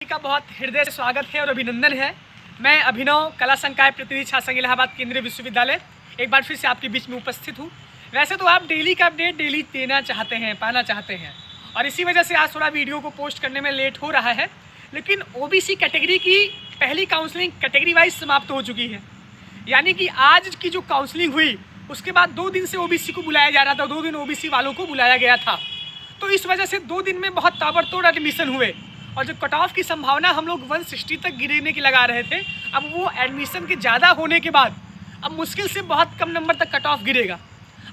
का बहुत हृदय से स्वागत है और अभिनंदन है। मैं अभिनव कला संकाय प्रतिनिधि छात्र संघ इलाहाबाद केंद्रीय विश्वविद्यालय एक बार फिर से आपके बीच में उपस्थित हूँ। वैसे तो आप डेली का अपडेट डेली देना चाहते हैं, पाना चाहते हैं, और इसी वजह से आज थोड़ा वीडियो को पोस्ट करने में लेट हो रहा है। लेकिन ओबीसी कैटेगरी की पहली काउंसलिंग कैटेगरी वाइज समाप्त हो चुकी है, यानी कि आज की जो काउंसलिंग हुई उसके बाद 2 दिन से ओबीसी को बुलाया जा रहा था, 2 दिन ओबीसी वालों को बुलाया गया था। तो इस वजह से 2 दिन में बहुत ताबड़तोड़ एडमिशन हुए और जो कट ऑफ की संभावना हम लोग 160 तक गिरने की लगा रहे थे, अब वो एडमिशन के ज़्यादा होने के बाद अब मुश्किल से बहुत कम नंबर तक कट ऑफ गिरेगा।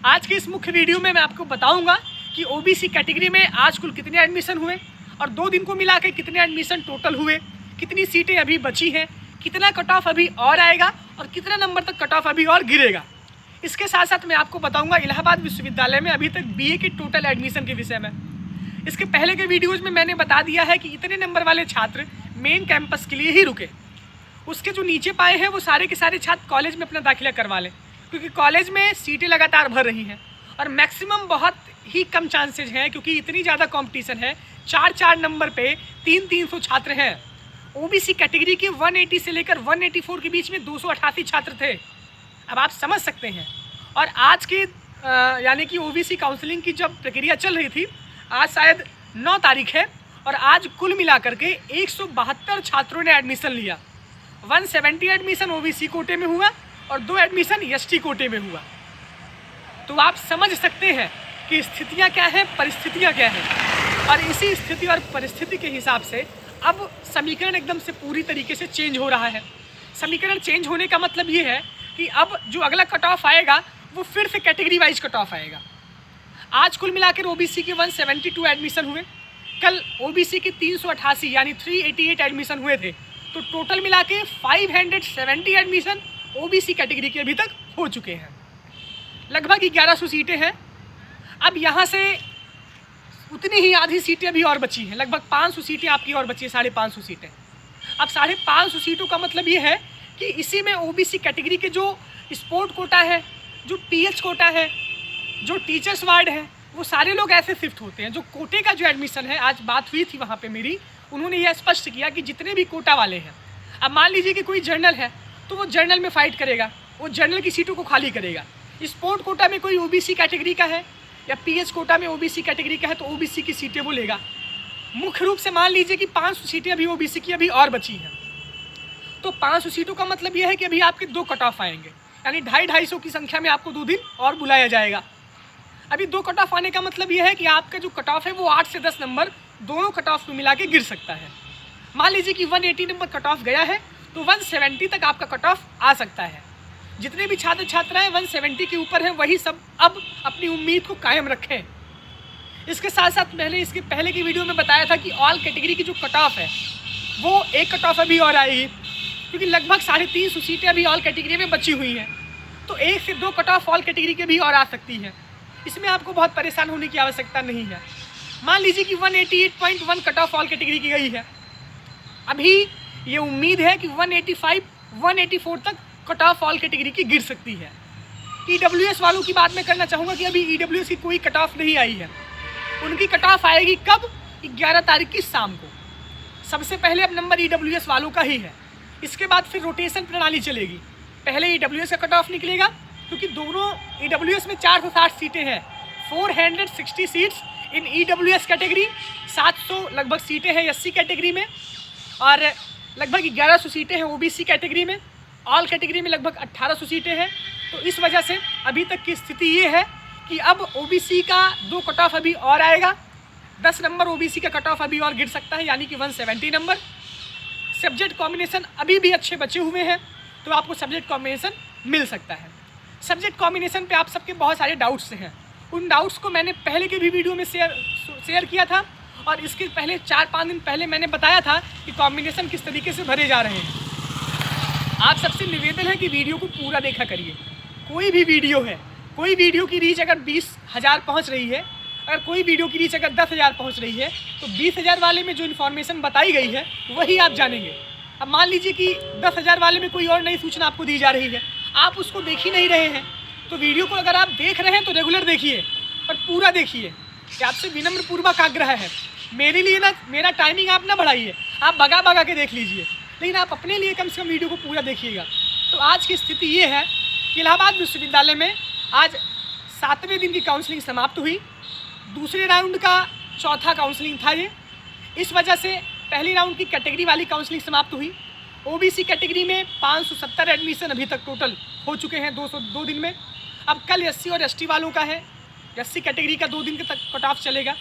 आज के इस मुख्य वीडियो में मैं आपको बताऊंगा कि ओबीसी कैटेगरी में आज कुल कितने एडमिशन हुए और 2 दिन को मिला के कितने एडमिशन टोटल हुए, कितनी सीटें अभी बची हैं, कितना कट ऑफ अभी और आएगा और कितना नंबर तक कट ऑफ अभी और गिरेगा। इसके साथ साथ मैं आपको बताऊंगा इलाहाबाद विश्वविद्यालय में अभी तक बीए के टोटल एडमिशन के विषय में। इसके पहले के वीडियोज़ में मैंने बता दिया है कि इतने नंबर वाले छात्र मेन कैंपस के लिए ही रुके, उसके जो नीचे पाए हैं वो सारे के सारे छात्र कॉलेज में अपना दाखिला करवा लें, क्योंकि कॉलेज में सीटें लगातार भर रही हैं और मैक्सिमम बहुत ही कम चांसेज हैं, क्योंकि इतनी ज़्यादा कॉम्पिटिशन है। 4-4 नंबर पे 300 छात्र हैं। ओबीसी कैटेगरी के 180 से लेकर 184 के बीच में 288 छात्र थे। अब आप समझ सकते हैं। और आज की यानी कि ओबीसी काउंसलिंग की जब प्रक्रिया चल रही थी, आज शायद 9 तारीख है, और आज कुल मिलाकर के 172 छात्रों ने एडमिशन लिया। 170 एडमिशन ओबीसी कोटे में हुआ और 2 एडमिशन एसटी कोटे में हुआ। तो आप समझ सकते हैं कि स्थितियां क्या हैं, परिस्थितियां क्या हैं। और इसी स्थिति और परिस्थिति के हिसाब से अब समीकरण एकदम से पूरी तरीके से चेंज हो रहा है। समीकरण चेंज होने का मतलब ये है कि अब जो अगला कट ऑफ आएगा वो फिर से कैटेगरी वाइज कट ऑफ आएगा। आज कुल मिलाकर ओबीसी के 172 एडमिशन हुए, कल ओबीसी के 388 यानी 388 एडमिशन हुए थे। तो टोटल मिला के 570 एडमिशन ओबीसी कैटेगरी के अभी तक हो चुके हैं। लगभग 1100 सीटें हैं। अब यहाँ से उतनी ही आधी सीटें अभी और बची हैं, लगभग 500 सीटें आपकी और बची हैं, 550 सीटें। अब 550 सीटों का मतलब ये है कि इसी में ओबीसी कैटेगरी के जो स्पोर्ट कोटा है, जो पीएच कोटा है, जो टीचर्स वार्ड है, वो सारे लोग ऐसे शिफ्ट होते हैं। जो कोटे का जो एडमिशन है, आज बात हुई थी वहाँ पे मेरी, उन्होंने यह स्पष्ट किया कि जितने भी कोटा वाले हैं, अब मान लीजिए कि कोई जर्नल है तो वो जर्नल में फाइट करेगा, वो जर्नल की सीटों को खाली करेगा। स्पोर्ट कोटा में कोई ओबीसी कैटेगरी का है या पीएच कोटा में ओबीसी कैटेगरी का है तो ओबीसी की सीटें वो लेगा। मुख्य रूप से मान लीजिए कि 500 सीटें अभी ओबीसी की अभी और बची हैं, तो 500 सीटों का मतलब यह है कि अभी आपके 2 कट ऑफ आएंगे, यानी 250-250 की संख्या में आपको 2 दिन और बुलाया जाएगा। अभी 2 कट ऑफ आने का मतलब यह है कि आपका जो कट ऑफ है वो 8 से 10 नंबर दोनों कट ऑफ में मिला के गिर सकता है। मान लीजिए कि 180 नंबर कट ऑफ गया है तो 170 तक आपका कट ऑफ आ सकता है। जितने भी छात्र छात्राएँ 170 के ऊपर हैं वही सब अब अपनी उम्मीद को कायम रखें। इसके साथ साथ मैंने इसके पहले की वीडियो में बताया था कि ऑल कैटेगरी की जो कट ऑफ है वो एक कट ऑफ अभी और आएगी, क्योंकि लगभग 350 सीटें अभी ऑल कैटेगरी में बची हुई हैं। तो 1 से 2 कट ऑफ ऑल कैटेगरी के भी और आ सकती है। इसमें आपको बहुत परेशान होने की आवश्यकता नहीं है। मान लीजिए कि 188.1 कट ऑफ ऑल कैटेगरी की गई है, अभी ये उम्मीद है कि 185, 184 तक कट ऑफ ऑल कैटेगरी की गिर सकती है। ईडब्ल्यूएस वालों की बात मैं करना चाहूँगा कि अभी ईडब्ल्यूएस की कोई कट ऑफ नहीं आई है। उनकी कट ऑफ आएगी कब? 11 तारीख की शाम को। सबसे पहले अब नंबर ईडब्ल्यूएस वालों का ही है, इसके बाद फिर रोटेशन प्रणाली चलेगी। पहले ईडब्ल्यूएस का कट ऑफ निकलेगा, क्योंकि दोनों ईडब्ल्यूएस में 460 सीटें हैं, 460 सीट्स इन ईडब्ल्यूएस कैटेगरी, 700 लगभग सीटें हैं एससी कैटेगरी में और लगभग 1100 सीटें हैं ओबीसी कैटेगरी में। ऑल कैटेगरी में लगभग 1800 सीटें हैं। तो इस वजह से अभी तक की स्थिति ये है कि अब ओबीसी का 2 कट ऑफ अभी और आएगा, 10 नंबर ओबीसी का कट ऑफ अभी और गिर सकता है, यानी कि 170 नंबर। सब्जेक्ट कॉम्बिनेशन अभी भी अच्छे बचे हुए हैं, तो आपको सब्जेक्ट कॉम्बिनेशन मिल सकता है। सब्जेक्ट कॉम्बिनेशन पे आप सबके बहुत सारे डाउट्स हैं, उन डाउट्स को मैंने पहले के भी वीडियो में शेयर किया था, और इसके पहले 4-5 दिन पहले मैंने बताया था कि कॉम्बिनेशन किस तरीके से भरे जा रहे हैं। आप सबसे निवेदन है कि वीडियो को पूरा देखा करिए। कोई भी वीडियो है, कोई वीडियो की रीच अगर 20,000 पहुँच रही है, अगर कोई वीडियो की रीच अगर 10,000 पहुँच रही है, तो 20,000 वाले में जो इन्फॉर्मेशन बताई गई है वही आप जानेंगे। अब मान लीजिए कि 10,000 वाले में कोई और नई सूचना आपको दी जा रही है, आप उसको देख ही नहीं रहे हैं, तो वीडियो को अगर आप देख रहे हैं तो रेगुलर देखिए और पूरा देखिए। आपसे विनम्र पूर्वक आग्रह है, मेरे लिए ना, मेरा टाइमिंग आप ना बढ़ाइए। आप भगा भगा के देख लीजिए, लेकिन आप अपने लिए कम से कम वीडियो को पूरा देखिएगा। तो आज की स्थिति ये है कि इलाहाबाद विश्वविद्यालय में आज 7वें दिन की काउंसलिंग समाप्त हुई। दूसरे राउंड का चौथा काउंसलिंग था ये। इस वजह से पहली राउंड की कैटेगरी वाली काउंसलिंग समाप्त हुई। ओबीसी कैटेगरी में 570 एडमिशन अभी तक टोटल हो चुके हैं 202 दिन में। अब कल एससी और एसटी वालों का है, एससी कैटेगरी का 2 दिन तक कट ऑफ चलेगा।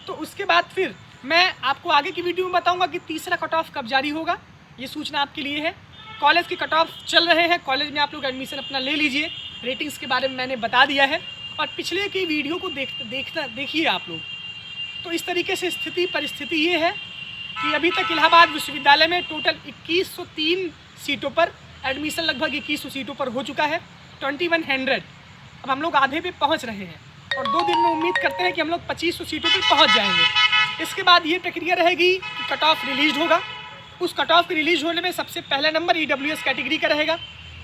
तो उसके बाद फिर मैं आपको आगे की वीडियो में बताऊंगा कि तीसरा कट ऑफ कब जारी होगा। ये सूचना आपके लिए है। कॉलेज के कट ऑफ चल रहे हैं, कॉलेज में आप लोग एडमिशन अपना ले लीजिए। रेटिंग्स के बारे में मैंने बता दिया है और पिछले की वीडियो को देखिए आप लोग। तो इस तरीके से परिस्थिति ये है कि अभी तक इलाहाबाद विश्वविद्यालय में टोटल 2103 सीटों पर एडमिशन लगभग 2100 सीटों पर हो चुका है, 2100। अब हम लोग आधे पे पहुंच रहे हैं और 2 दिन में उम्मीद करते हैं कि हम लोग 2500 सीटों पर पहुंच जाएंगे। इसके बाद ये प्रक्रिया रहेगी कि कट ऑफ रिलीज होगा। उस कट ऑफ के रिलीज होने में सबसे पहला नंबर EWS कैटेगरी का रहेगा,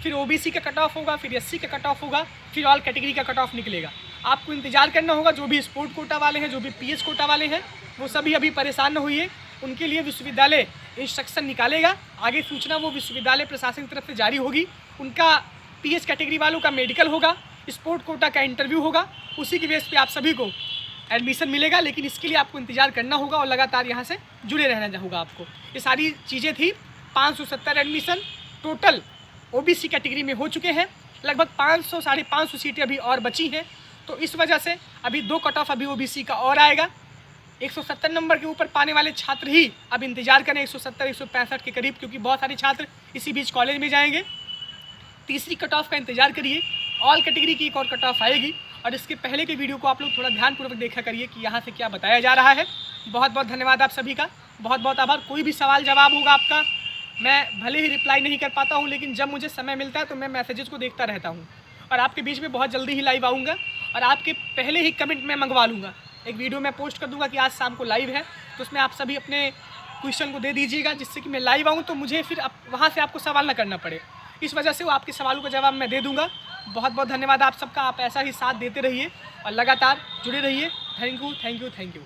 फिर OBC का कट ऑफ होगा, फिर SC का कट ऑफ होगा, फिर ऑल कैटेगरी का कट ऑफ निकलेगा। आपको इंतजार करना होगा। जो भी स्पोर्ट कोटा वाले हैं, जो भी PS कोटा वाले हैं, वो सभी अभी परेशान न होइए। उनके लिए विश्वविद्यालय इंस्ट्रक्शन निकालेगा। आगे सूचना वो विश्वविद्यालय प्रशासन की तरफ से जारी होगी। उनका PS कैटेगरी वालों का मेडिकल होगा, स्पोर्ट कोटा का इंटरव्यू होगा, उसी की बेस पे आप सभी को एडमिशन मिलेगा। लेकिन इसके लिए आपको इंतजार करना होगा और लगातार यहाँ से जुड़े रहना होगा आपको। ये सारी चीज़ें थी। 570 एडमिशन टोटल OBC कैटेगरी में हो चुके हैं। लगभग 500 साढ़े 500 सीटें अभी और बची हैं। तो इस वजह से अभी 2 कट ऑफ अभी OBC का और आएगा। 170 नंबर के ऊपर पाने वाले छात्र ही अब इंतजार करें 170-165 के करीब, क्योंकि बहुत सारे छात्र इसी बीच कॉलेज में जाएंगे। तीसरी कट ऑफ का इंतजार करिए। ऑल कैटेगरी की एक और कट ऑफ आएगी और इसके पहले के वीडियो को आप लोग थोड़ा ध्यानपूर्वक देखा करिए कि यहाँ से क्या बताया जा रहा है। बहुत बहुत धन्यवाद आप सभी का, बहुत बहुत आभार। कोई भी सवाल जवाब होगा आपका, मैं भले ही रिप्लाई नहीं कर पाता हूँ, लेकिन जब मुझे समय मिलता है तो मैं मैसेजेस को देखता रहता हूँ और आपके बीच में बहुत जल्दी ही लाइव आऊँगा और आपके पहले ही कमेंट मैं मंगवा लूँगा। एक वीडियो मैं पोस्ट कर दूँगा कि आज शाम को लाइव है, तो उसमें आप सभी अपने क्वेश्चन को दे दीजिएगा, जिससे कि मैं लाइव आऊँ तो मुझे फिर वहाँ से आपको सवाल ना करना पड़े। इस वजह से वो आपके सवालों का जवाब मैं दे दूँगा। बहुत बहुत धन्यवाद आप सबका। आप ऐसा ही साथ देते रहिए और लगातार जुड़े रहिए। Thank you.